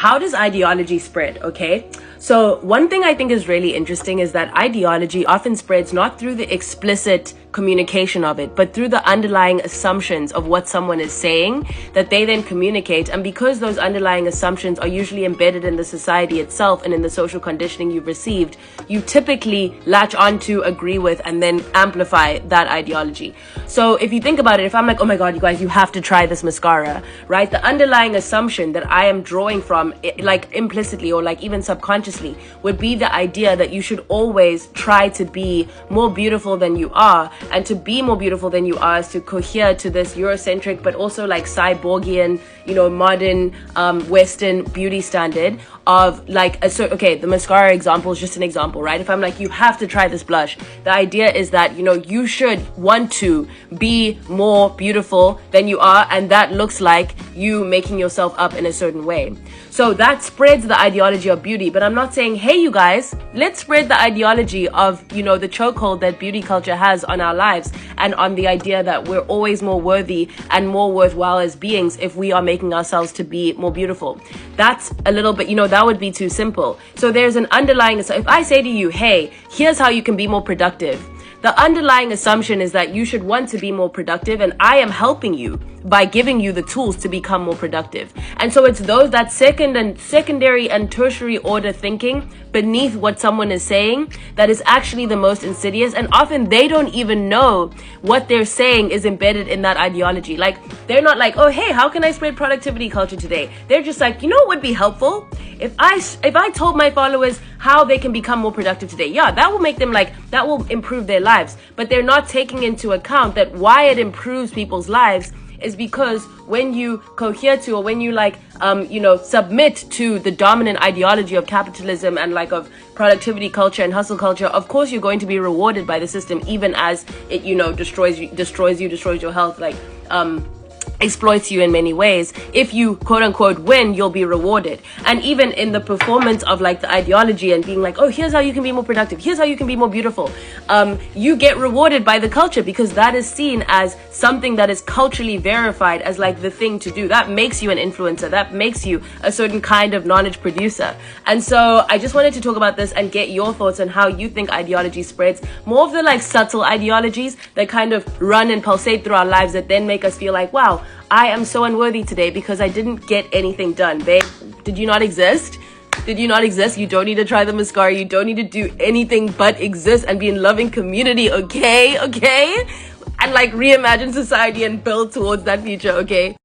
how does ideology spread? Okay, so one thing I think is really interesting is that ideology often spreads not through the explicit communication of it, but through the underlying assumptions of what someone is saying that they then communicate. And because those underlying assumptions are usually embedded in the society itself and in the social conditioning you've received, you typically latch onto, agree with, and then amplify that ideology. So if you think about it, if I'm like, oh my God, you guys, you have to try this mascara, right? The underlying assumption that I am drawing from, like implicitly or like even subconsciously, would be the idea that you should always try to be more beautiful than you are. And to be more beautiful than you are is to cohere to this Eurocentric, but also like cyborgian, modern, Western beauty standard of like, okay, the mascara example is just an example, right? If I'm like, you have to try this blush, the idea is that, you should want to be more beautiful than you are. And that looks like you making yourself up in a certain way. So that spreads the ideology of beauty. But I'm not saying, hey, you guys, let's spread the ideology of, the chokehold that beauty culture has on our lives and on the idea that we're always more worthy and more worthwhile as beings if we are making ourselves to be more beautiful. That's a little bit, that would be too simple. So there's an underlying, so if I say to you, hey, here's how you can be more productive, the underlying assumption is that you should want to be more productive, and I am helping you by giving you the tools to become more productive. And so it's that secondary and tertiary order thinking beneath what someone is saying that is actually the most insidious, and often they don't even know what they're saying is embedded in that ideology. Like, they're not like, oh, hey, how can I spread productivity culture today? They're just like, what would be helpful? If I told my followers how they can become more productive today, yeah, that will make them that will improve their lives. But they're not taking into account that why it improves people's lives is because when you cohere to, or when you submit to the dominant ideology of capitalism and of productivity culture and hustle culture, of course you're going to be rewarded by the system, even as it, destroys your health, exploits you in many ways. If you quote unquote win, you'll be rewarded. And even in the performance of the ideology and being like, oh, here's how you can be more productive, here's how you can be more beautiful, you get rewarded by the culture because that is seen as something that is culturally verified as the thing to do. That makes you an influencer, that makes you a certain kind of knowledge producer. And so I just wanted to talk about this and get your thoughts on how you think ideology spreads, more of the subtle ideologies that kind of run and pulsate through our lives that then make us feel like, wow, I am so unworthy today because I didn't get anything done. Babe, did you not exist? Did you not exist? You don't need to try the mascara. You don't need to do anything but exist and be in loving community, okay? And reimagine society and build towards that future, okay?